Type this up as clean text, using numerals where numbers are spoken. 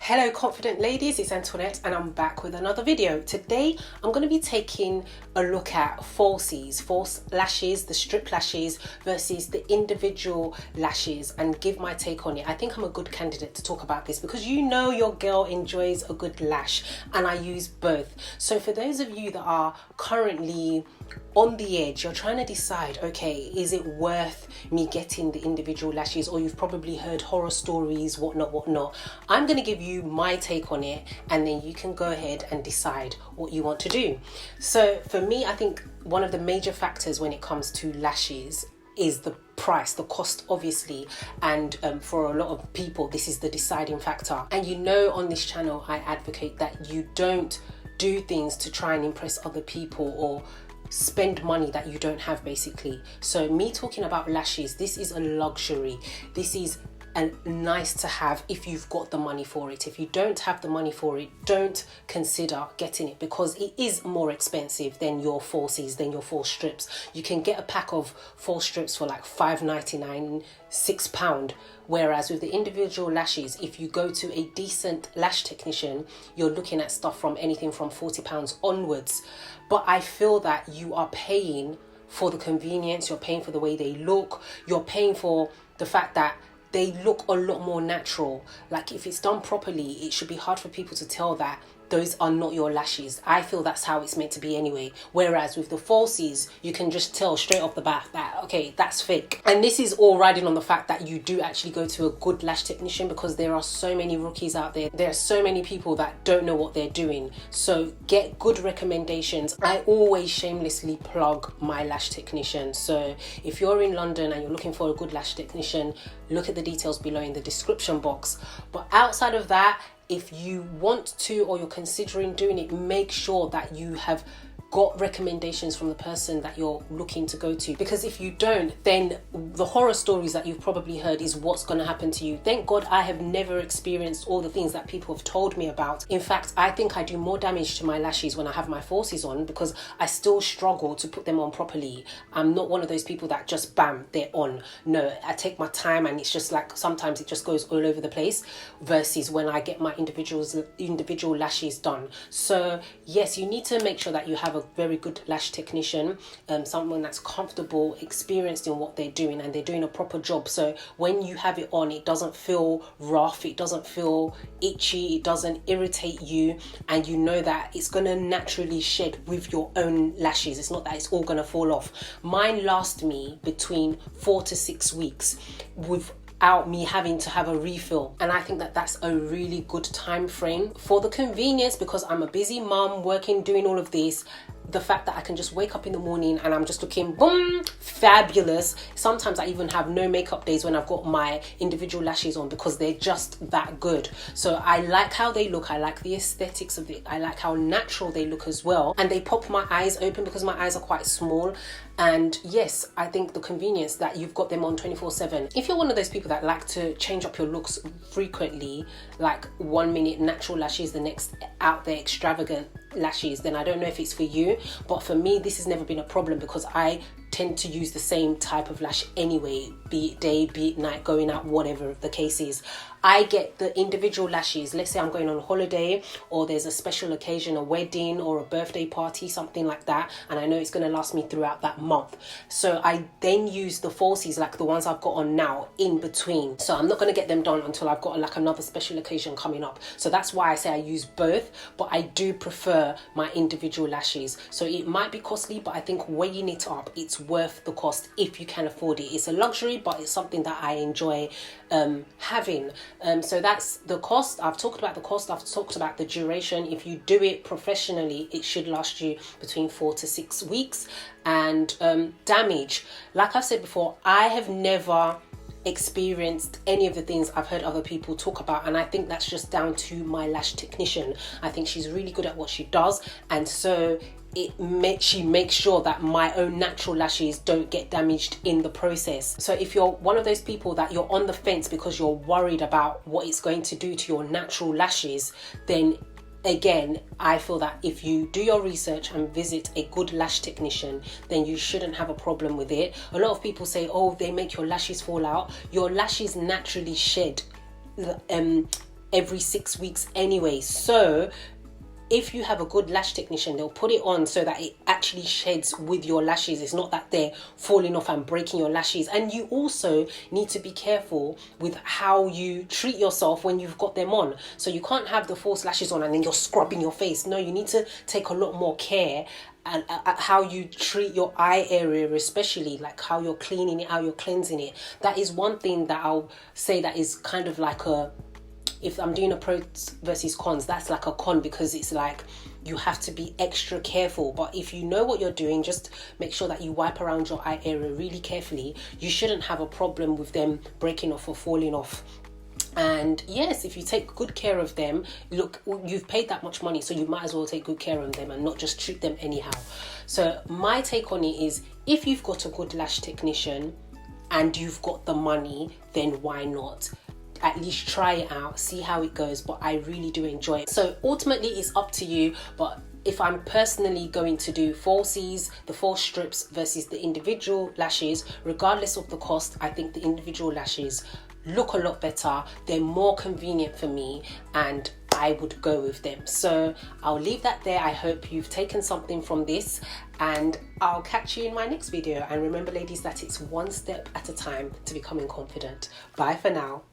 Hello confident ladies, it's Antoinette and I'm back with another video. Today I'm going to be taking a look at falsies, false lashes, the strip lashes versus the individual lashes, and give my take on it. I think I'm a good candidate to talk about this because you know your girl enjoys a good lash and I use both. So for those of you that are currently on the edge, you're trying to decide, okay, is it worth me getting the individual lashes, or you've probably heard horror stories, whatnot. I'm going to give you my take on it and then you can go ahead and decide what you want to do. So for me, I think one of the major factors when it comes to lashes is the price, the cost, obviously, and for a lot of people this is the deciding factor. And you know, on this channel I advocate that you don't do things to try and impress other people or spend money that you don't have, basically. So me talking about lashes, this is a luxury. This is a nice to have if you've got the money for it. If you don't have the money for it, don't consider getting it because it is more expensive than your falsies, than your false strips. You can get a pack of false strips for like £5.99, £6, whereas with the individual lashes, if you go to a decent lash technician, you're looking at stuff from anything from £40 onwards. But I feel that you are paying for the convenience, you're paying for the way they look, you're paying for the fact that they look a lot more natural. Like if it's done properly, it should be hard for people to tell that those are not your lashes. I feel that's how it's meant to be anyway. Whereas with the falsies, you can just tell straight off the bat that, okay, that's fake. And this is all riding on the fact that you do actually go to a good lash technician, because there are so many rookies out there. There are so many people that don't know what they're doing. So get good recommendations. I always shamelessly plug my lash technician. So if you're in London and you're looking for a good lash technician, look at the details below in the description box. But outside of that, if you want to or you're considering doing it, make sure that you have got recommendations from the person that you're looking to go to, because if you don't, then the horror stories that you've probably heard is what's going to happen to you. Thank God I have never experienced all the things that people have told me about. In fact, I think I do more damage to my lashes when I have my falsies on, because I still struggle to put them on properly. I'm not one of those people that just bam, they're on. No, I take my time and it's just like sometimes it just goes all over the place, versus when I get my individual lashes done. So yes, you need to make sure that you have a very good lash technician, someone that's comfortable, experienced in what they're doing, and they're doing a proper job. So when you have it on, it doesn't feel rough, it doesn't feel itchy, it doesn't irritate you, and you know that it's going to naturally shed with your own lashes. It's not that it's all going to fall off. Mine last me between 4 to 6 weeks without me having to have a refill, and I think that that's a really good time frame for the convenience, because I'm a busy mum working, doing all of this. The fact that I can just wake up in the morning and I'm just looking boom, fabulous. Sometimes I even have no makeup days when I've got my individual lashes on, because they're just that good. So I like how they look, I like the aesthetics of it, I like how natural they look as well, and they pop my eyes open because my eyes are quite small. And yes, I think the convenience that you've got them on 24/7. If you're one of those people that like to change up your looks frequently, like 1 minute natural lashes, the next out there extravagant lashes, then I don't know if it's for you. But for me, this has never been a problem because I tend to use the same type of lash anyway, be it day, be it night, going out, whatever the case is. I get the individual lashes. Let's say I'm going on holiday, or there's a special occasion, a wedding or a birthday party, something like that, and I know it's going to last me throughout that month. So I then use the falsies, like the ones I've got on now, in between. So I'm not going to get them done until I've got like another special occasion coming up. So that's why I say I use both, but I do prefer my individual lashes. So it might be costly, but I think weighing it up, it's worth the cost if you can afford it. It's a luxury, but it's something that I enjoy having. So that's the cost. I've talked about the cost, I've talked about the duration. If you do it professionally, it should last you between 4 to 6 weeks. And damage, like I've said before, I have never experienced any of the things I've heard other people talk about, and I think that's just down to my lash technician. I think she's really good at what she does, and so she makes sure that my own natural lashes don't get damaged in the process. So if you're one of those people that you're on the fence because you're worried about what it's going to do to your natural lashes, then again, I feel that if you do your research and visit a good lash technician, then you shouldn't have a problem with it. A lot of people say, oh, they make your lashes fall out. Your lashes naturally shed every 6 weeks anyway. So if you have a good lash technician, they'll put it on so that it actually sheds with your lashes. It's not that they're falling off and breaking your lashes. And you also need to be careful with how you treat yourself when you've got them on. So you can't have the false lashes on and then you're scrubbing your face. No, you need to take a lot more care and at how you treat your eye area, especially like how you're cleaning it, how you're cleansing it. That is one thing that I'll say that is kind of like if I'm doing a pros versus cons, that's like a con, because it's like you have to be extra careful. But if you know what you're doing, just make sure that you wipe around your eye area really carefully. You shouldn't have a problem with them breaking off or falling off. And yes, if you take good care of them, look, you've paid that much money, so you might as well take good care of them and not just treat them anyhow. So my take on it is, if you've got a good lash technician and you've got the money, then why not? At least try it out, see how it goes. But I really do enjoy it. So ultimately it's up to you, but if I'm personally going to do falsies, the false strips versus the individual lashes, regardless of the cost, I think the individual lashes look a lot better. They're more convenient for me and I would go with them. So I'll leave that there. I hope you've taken something from this, and I'll catch you in my next video. And remember, ladies, that it's one step at a time to becoming confident. Bye for now.